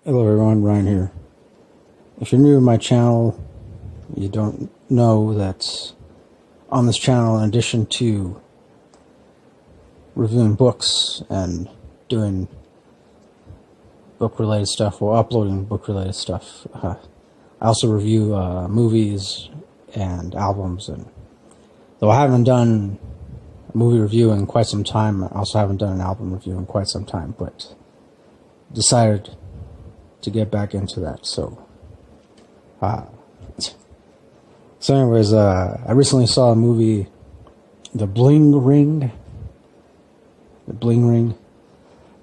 Hello everyone, Ryan here. If you're new to my channel, you don't know that on this channel, in addition to reviewing books and doing book-related stuff, or uploading book-related stuff, I also review movies and albums. And though I haven't done a movie review in quite some time, I also haven't done an album review in quite some time, but decided to get back into that. So anyways, I recently saw a movie, The Bling Ring,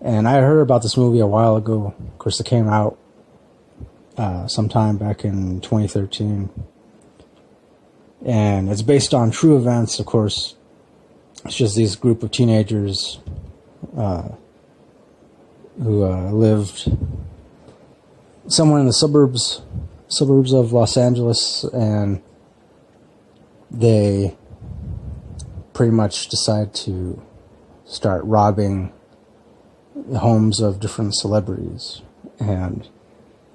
and I heard about this movie a while ago. Of course, it came out sometime back in 2013, and it's based on true events. Of course, it's just these group of teenagers who lived somewhere in the suburbs of Los Angeles, and they pretty much decide to start robbing the homes of different celebrities. And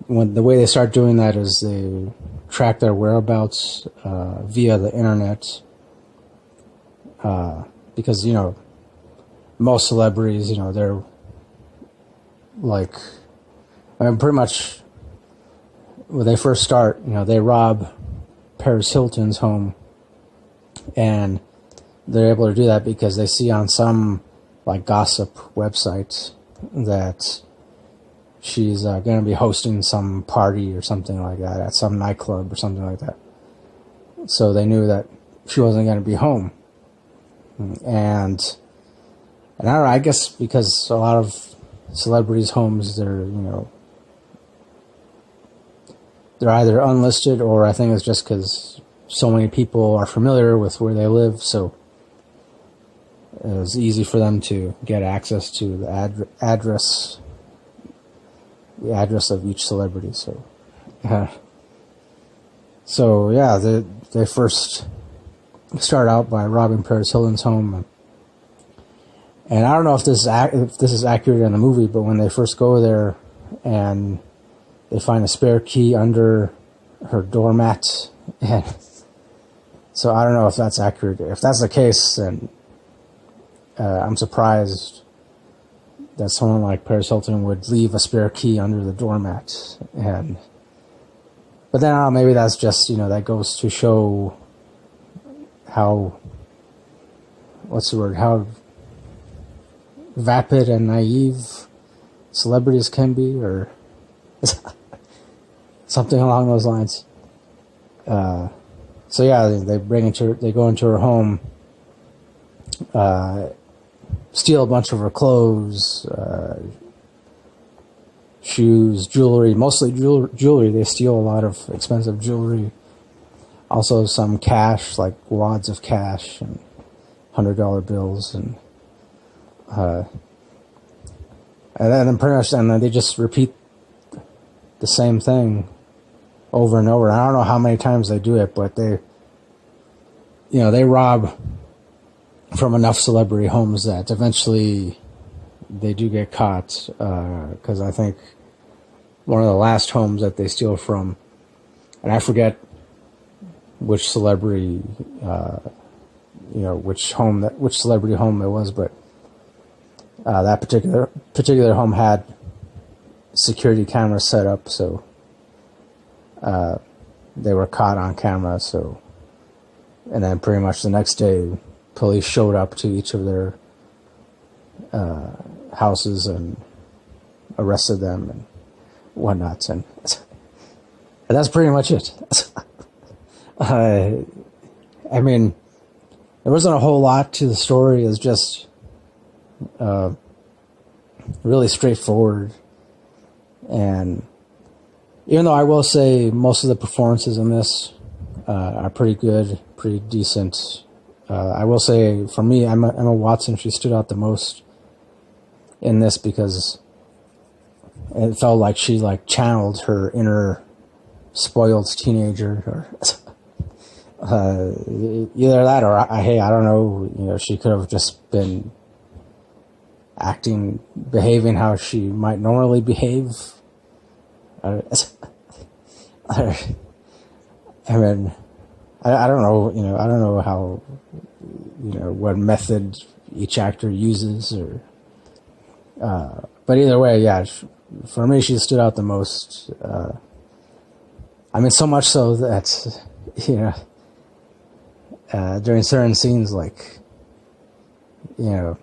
the way they start doing that is they track their whereabouts via the internet, because most celebrities, they're like, pretty much when they first start, they rob Paris Hilton's home, and they're able to do that because they see on some gossip website that she's going to be hosting some party or something like that at some nightclub or something like that. So they knew that she wasn't going to be home, and I don't know, I guess because a lot of celebrities' homes, they're either unlisted, or I think it's just because so many people are familiar with where they live, so it was easy for them to get access to the address of each celebrity. So, they first start out by robbing Paris Hilton's home, and I don't know if this is accurate in the movie, but when they first go there and they find a spare key under her doormat, and so I don't know if that's accurate. If that's the case, then I'm surprised that someone like Paris Hilton would leave a spare key under the doormat. But then I don't know, maybe that's just, that goes to show how, how vapid and naive celebrities can be, or something along those lines. They go into her home, steal a bunch of her clothes, shoes, jewelry, mostly jewelry. They steal a lot of expensive jewelry. Also some cash, like wads of cash and $100 bills, and then they just repeat the same thing over and over. I don't know how many times they do it, but they rob from enough celebrity homes that eventually they do get caught. Because I think one of the last homes that they steal from, and I forget which celebrity, which celebrity home it was, but that particular home had security cameras set up, so they were caught on camera. So, and then pretty much the next day, police showed up to each of their houses and arrested them and whatnot, and that's pretty much it. There wasn't a whole lot to the story. It was just really straightforward. And even though I will say most of the performances in this are pretty good, pretty decent, I will say for me, Emma Watson, she stood out the most in this because it felt like she channeled her inner spoiled teenager, or either that or I don't know, she could have just been behaving how she might normally behave I, I mean, I don't know, I don't know how, what method each actor uses, or, but either way, yeah, for me, she stood out the most. I mean, so much so that, during certain scenes, like, it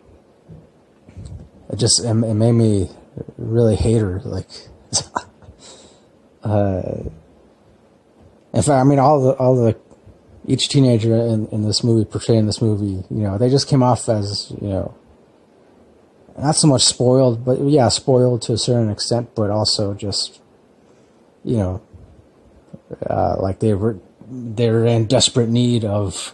made me really hate her. Like, in fact, I mean, each teenager in this movie, portrayed in this movie, they just came off as, not so much spoiled, but yeah, spoiled to a certain extent, but also just, like they're in desperate need of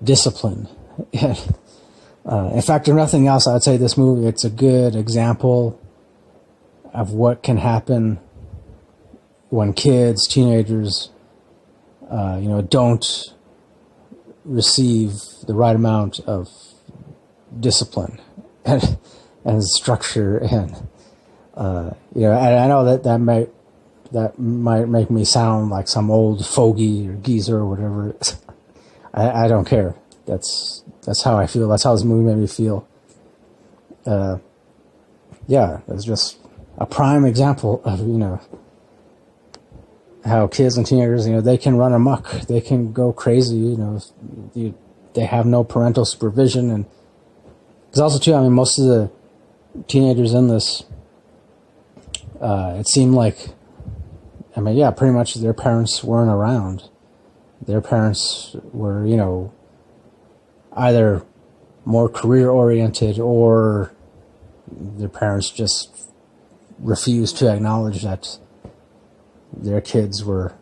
discipline. In fact, if nothing else, I'd say this movie, it's a good example of what can happen when kids, teenagers, don't receive the right amount of discipline and structure, and and I know that might make me sound like some old fogey or geezer or whatever. I don't care. That's how I feel. That's how this movie made me feel. Yeah, it's just a prime example of how kids and teenagers, they can run amok, they can go crazy. They have no parental supervision, and because also too, I mean, most of the teenagers in this, it seemed like, I mean, yeah, pretty much their parents weren't around. Their parents were, either more career-oriented, or their parents just refused to acknowledge that their kids were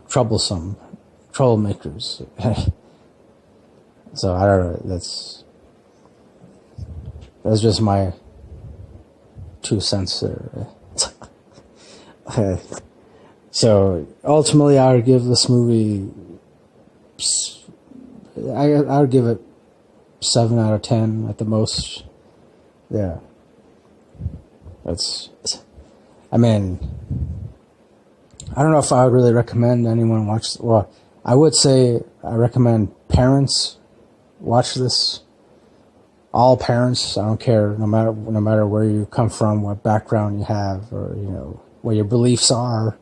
troublemakers. So I don't know, that's just my 2 cents there. So ultimately, I would give this movie, I would give it 7 out of 10 at the most. Yeah, I mean, I don't know if I would really recommend anyone watch. Well, I would say I recommend parents watch this. All parents, I don't care, no matter where you come from, what background you have, or what your beliefs are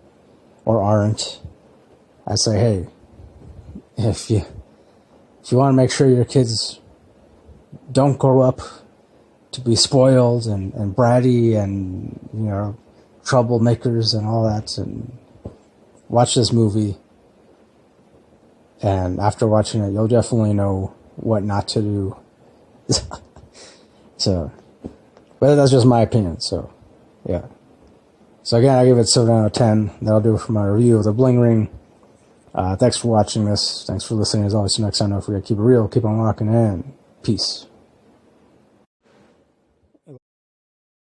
or aren't. I say, hey, if you want to make sure your kids don't grow up to be spoiled and bratty and troublemakers and all that, and watch this movie, and after watching it, you'll definitely know what not to do. So, but that's just my opinion. So, yeah. So again, I give it 7 out of 10. That'll do it for my review of the Bling Ring. Thanks for watching this. Thanks for listening. As always, till next time, don't forget to keep it real, keep on rocking, and peace.